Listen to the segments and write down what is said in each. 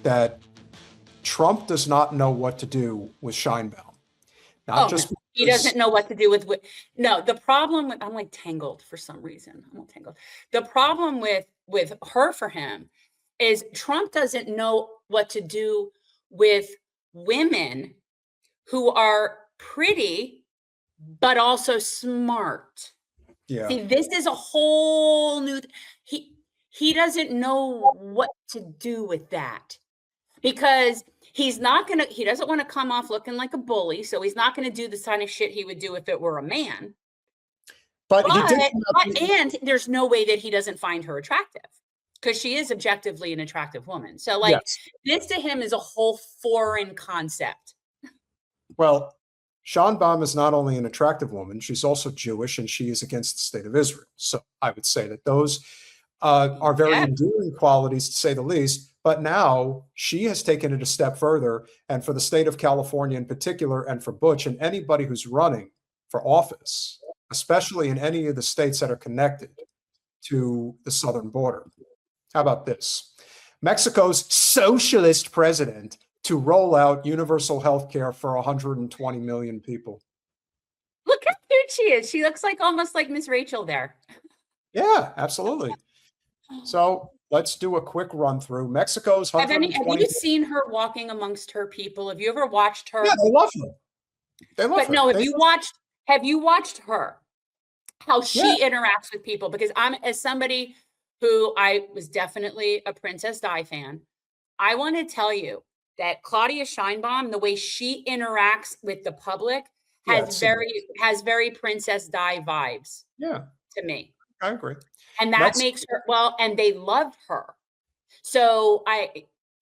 that Trump does not know what to do with Sheinbaum. Not just no. He doesn't know what to do with. No, the problem with, I'm like tangled for some reason. I'm all tangled. The problem with her for him is Trump doesn't know what to do with women who are pretty but also smart. Yeah. See, this is a whole new. He doesn't know what to do with that, because he doesn't want to come off looking like a bully, so he's not going to do the kind of shit he would do if it were a man. And there's no way that he doesn't find her attractive, because she is objectively an attractive woman. So Yes. This to him is a whole foreign concept. Well, Sheinbaum is not only an attractive woman, she's also Jewish, and she is against the state of Israel. So I would say that those are very endearing qualities, to say the least. But now she has taken it a step further. And for the state of California in particular, and for Butch and anybody who's running for office, especially in any of the states that are connected to the southern border. How about this? Mexico's socialist president to roll out universal health care for 120 million people. Look how cute she is. She looks like almost like Miss Rachel there. Yeah, absolutely. So let's do a quick run through. Mexico's 120. Have you seen her walking amongst her people? Have you ever watched her? Yeah, they love her. They love her. But no, have you watched her? How she interacts with people? Because as somebody who I was definitely a Princess Di fan, I want to tell you that Claudia Sheinbaum, the way she interacts with the public, has very Princess Di vibes. Yeah, to me, I agree, and that makes her and they love her. So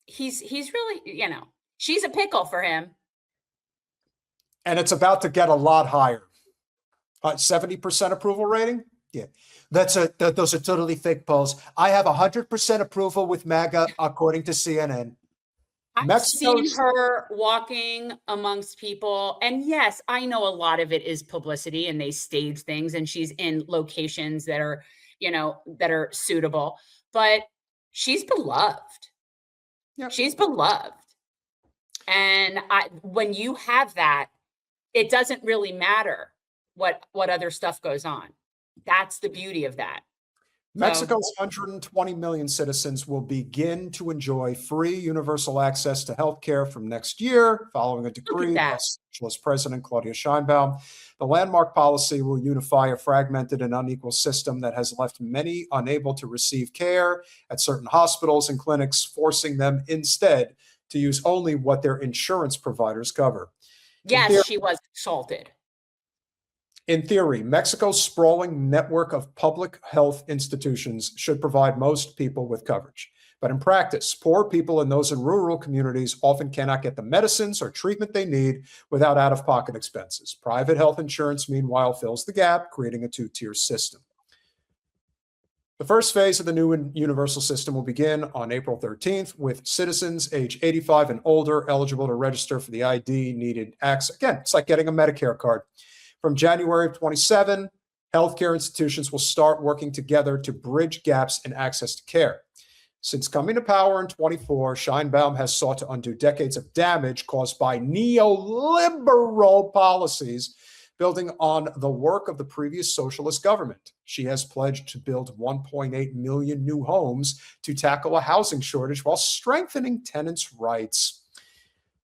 he's really, she's a pickle for him, and it's about to get a lot higher. 70% approval rating. Yeah, those are totally fake polls. I have 100% approval with MAGA, according to CNN. I've seen her walking amongst people, and yes, I know a lot of it is publicity and they stage things, and she's in locations that are, that are suitable, but she's beloved. Yep. She's beloved. And when you have that, it doesn't really matter what other stuff goes on. That's the beauty of that. Mexico's 120 million citizens will begin to enjoy free universal access to health care from next year, following a decree by Socialist President Claudia Sheinbaum. The landmark policy will unify a fragmented and unequal system that has left many unable to receive care at certain hospitals and clinics, forcing them instead to use only what their insurance providers cover. Yes, she was assaulted. In theory, Mexico's sprawling network of public health institutions should provide most people with coverage. But in practice, poor people and those in rural communities often cannot get the medicines or treatment they need without out-of-pocket expenses. Private health insurance, meanwhile, fills the gap, creating a two-tier system. The first phase of the new universal system will begin on April 13th, with citizens age 85 and older eligible to register for the ID needed access. Again, it's like getting a Medicare card. From January of 27, healthcare institutions will start working together to bridge gaps in access to care. Since coming to power in 24, Sheinbaum has sought to undo decades of damage caused by neoliberal policies, building on the work of the previous socialist government. She has pledged to build 1.8 million new homes to tackle a housing shortage while strengthening tenants' rights.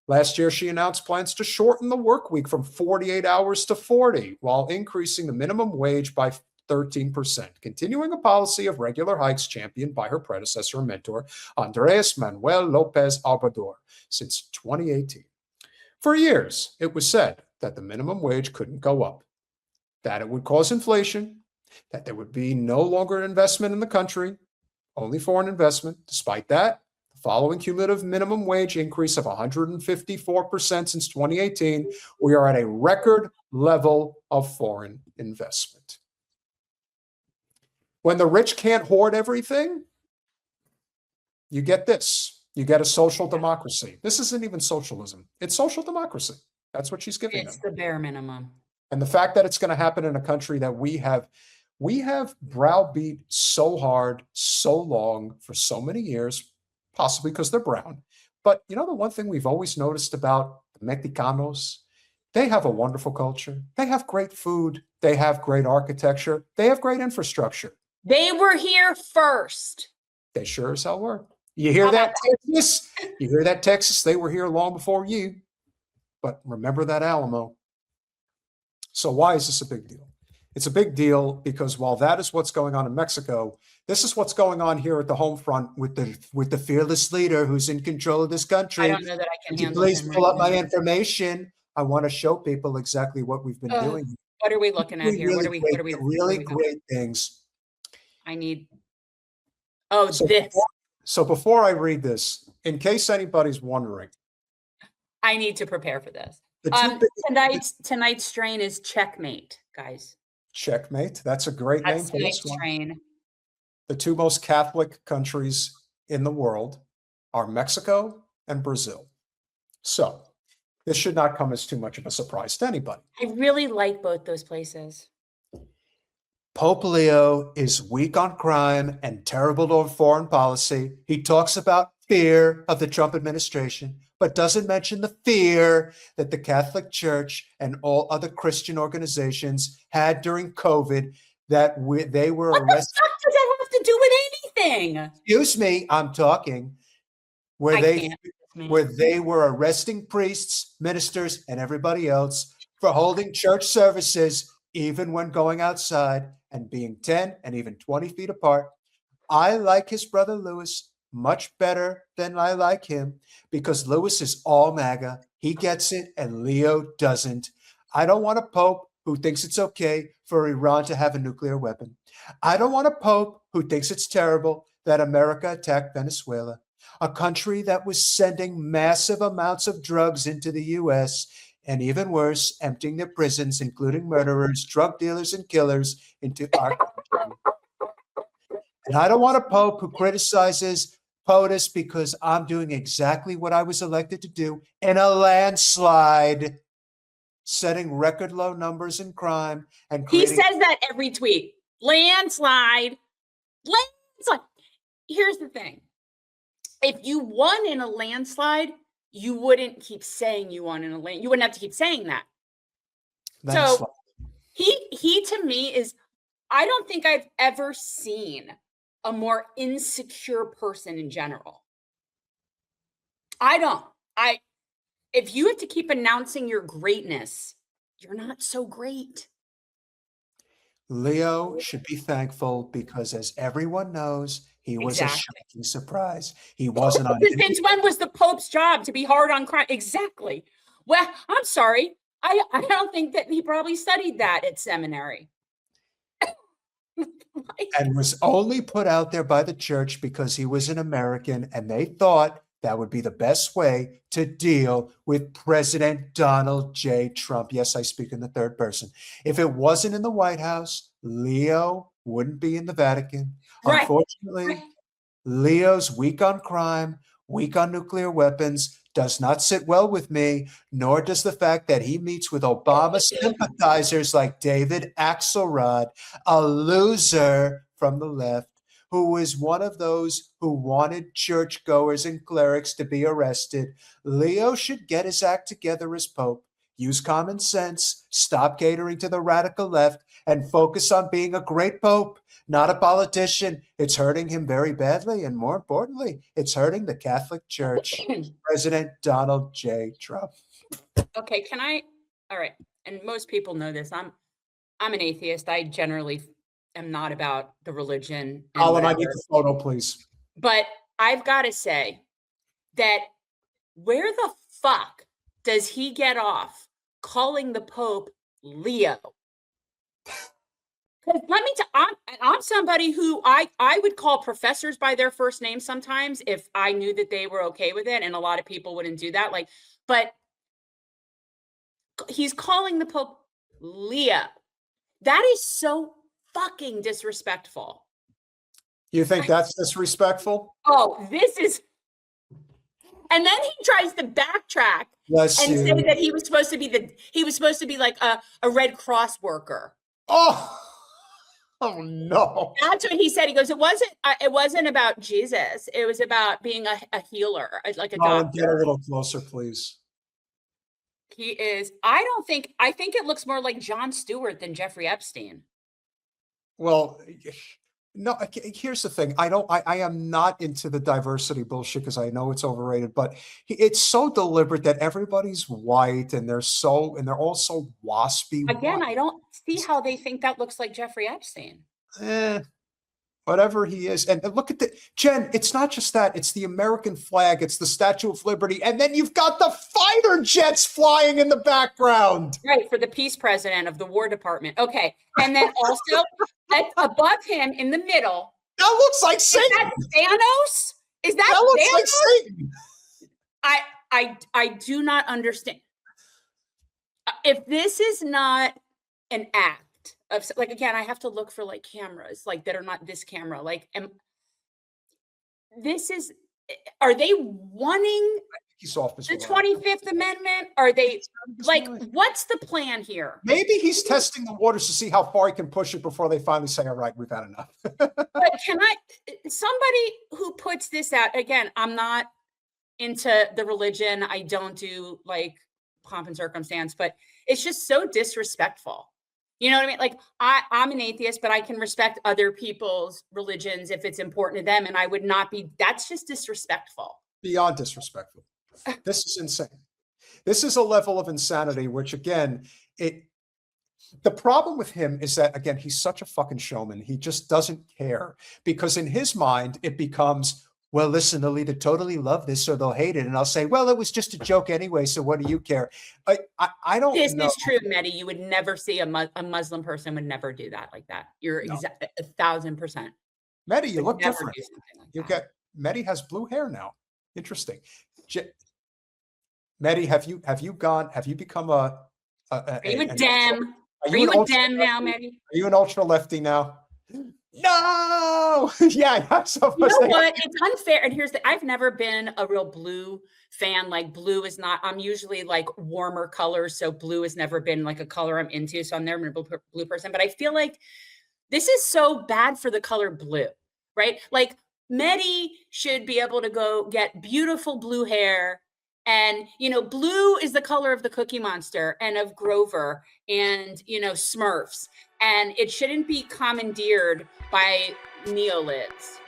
Last year, she announced plans to shorten the work week from 48 hours to 40, while increasing the minimum wage by 13%, continuing a policy of regular hikes championed by her predecessor and mentor, Andrés Manuel López Obrador, since 2018. For years, it was said that the minimum wage couldn't go up, that it would cause inflation, that there would be no longer an investment in the country, only foreign investment. Despite that, following cumulative minimum wage increase of 154% since 2018, we are at a record level of foreign investment. When the rich can't hoard everything, you get this. You get a social democracy. This isn't even socialism. It's social democracy. That's what she's giving them. It's the bare minimum. And the fact that it's going to happen in a country that we have browbeat so hard, so long, for so many years, possibly because they're brown. But you know, the one thing we've always noticed about the Mexicanos, they have a wonderful culture. They have great food. They have great architecture. They have great infrastructure. They were here first. They sure as hell were. You hear that, Texas? You hear that, Texas? They were here long before you. But remember that Alamo. So why is this a big deal? It's a big deal because while that is what's going on in Mexico, this is what's going on here at the home front with the fearless leader who's in control of this country. I don't know that I can handle Please him pull right up my now. information. I want to show people exactly what we've been doing. What are we looking at here? Really great things. I need. Oh, this. So before I read this, in case anybody's wondering, I need to prepare for this. Tonight's strain is checkmate, guys. Checkmate. That's a great name for this one. Strain. The two most Catholic countries in the world are Mexico and Brazil. So this should not come as too much of a surprise to anybody. I really like both those places. Pope Leo is weak on crime and terrible on foreign policy. He talks about fear of the Trump administration, but doesn't mention the fear that the Catholic Church and all other Christian organizations had during COVID, that they were arrested. What the fuck does that have to do with anything? Excuse me, I'm talking. Where they were arresting priests, ministers, and everybody else for holding church services, even when going outside and being 10 and even 20 feet apart. I like his brother Louis much better than I like him because Louis is all MAGA. He gets it and Leo doesn't. I don't want a pope who thinks it's okay for Iran to have a nuclear weapon. I don't want a pope who thinks it's terrible that America attacked Venezuela, a country that was sending massive amounts of drugs into the U.S., and even worse, emptying their prisons, including murderers, drug dealers, and killers, into our country. And I don't want a pope who criticizes POTUS because I'm doing exactly what I was elected to do in a landslide, setting record low numbers in crime. And he says that every tweet. Landslide. Landslide. Here's the thing. If you won in a landslide, you wouldn't keep saying you won in a land. You wouldn't have to keep saying that. So he to me is, I don't think I've ever seen a more insecure person in general. If you have to keep announcing your greatness, you're not so great. Leo should be thankful because, as everyone knows, he was a shocking surprise. He wasn't on. Since when was the Pope's job to be hard on crime? Exactly. Well, I'm sorry. I don't think that he probably studied that at seminary. And was only put out there by the church because he was an American, and they thought that would be the best way to deal with President Donald J. Trump. Yes, I speak in the third person. If it wasn't in the White House, Leo wouldn't be in the Vatican. Right. Unfortunately, Leo's weak on crime, weak on nuclear weapons, does not sit well with me, nor does the fact that he meets with Obama sympathizers like David Axelrod, a loser from the left, who was one of those who wanted churchgoers and clerics to be arrested. Leo should get his act together as Pope, use common sense, stop catering to the radical left, and focus on being a great Pope, not a politician. It's hurting him very badly, and more importantly, it's hurting the Catholic Church. President Donald J. Trump. Okay, all right, and most people know this. I'm an atheist. I generally am not about the religion. Colin, I need the photo, please. But I've got to say that where the fuck does he get off calling the Pope Leo? Because let me tell, I'm somebody who I would call professors by their first name sometimes if I knew that they were okay with it, and a lot of people wouldn't do that. But he's calling the Pope Leo. That is so fucking disrespectful. You think that's disrespectful? Oh, this is. And then he tries to backtrack and say that he was supposed to be like a Red Cross worker. Oh, Oh no. That's what he said. He goes, it wasn't about Jesus. It was about being a healer, like a Colin, doctor. get a little closer, please. He is, I think it looks more like Jon Stewart than Jeffrey Epstein. Well, no, here's the thing. I am not into the diversity bullshit because I know it's overrated, but it's so deliberate that everybody's white and they're all so waspy. Again, I don't see how they think that looks like Jeffrey Epstein. Whatever he is. And look at Jen, it's not just that, it's the American flag, it's the Statue of Liberty, and then you've got the fighter jets flying in the background. Right, for the peace president of the War Department. Okay. And then also above him in the middle. That looks like Satan. Is that Thanos? Is that looks Thanos? like Satan. I do not understand. If this is not an act of, like, again, I have to look for like cameras like that are not this camera. Like, are they wanting the 25th Amendment? Are they like, what's the plan here? Maybe he's testing the waters to see how far he can push it before they finally say, all right, we've had enough. But somebody who puts this out, again, I'm not into the religion. I don't do like pomp and circumstance, but it's just so disrespectful. You know what I mean? Like, I'm an atheist, but I can respect other people's religions if it's important to them. And I would not be, that's just disrespectful. Beyond disrespectful. This is insane. This is a level of insanity, which again, the problem with him is that, again, he's such a fucking showman. He just doesn't care because in his mind, it becomes, well, listen, they'll either totally love this or they'll hate it. And I'll say, well, it was just a joke anyway. So what do you care? I don't know. This is true, Mehdi. You would never see a Muslim person would never do that like that. You're 1,000%. Mehdi, you look never different. Mehdi has blue hair now. Interesting. Mehdi, have you become are you a Dem? Are you a Dem now, Mehdi? Are you an ultra lefty now? No. Yeah, I'm so you know what? It's unfair. And I've never been a real blue fan. Like, blue is not, I'm usually like warmer colors. So blue has never been like a color I'm into. So I'm never been a blue person. But I feel like this is so bad for the color blue, right? Like, Mehdi should be able to go get beautiful blue hair. And, blue is the color of the Cookie Monster and of Grover and, Smurfs. And it shouldn't be commandeered by neolids.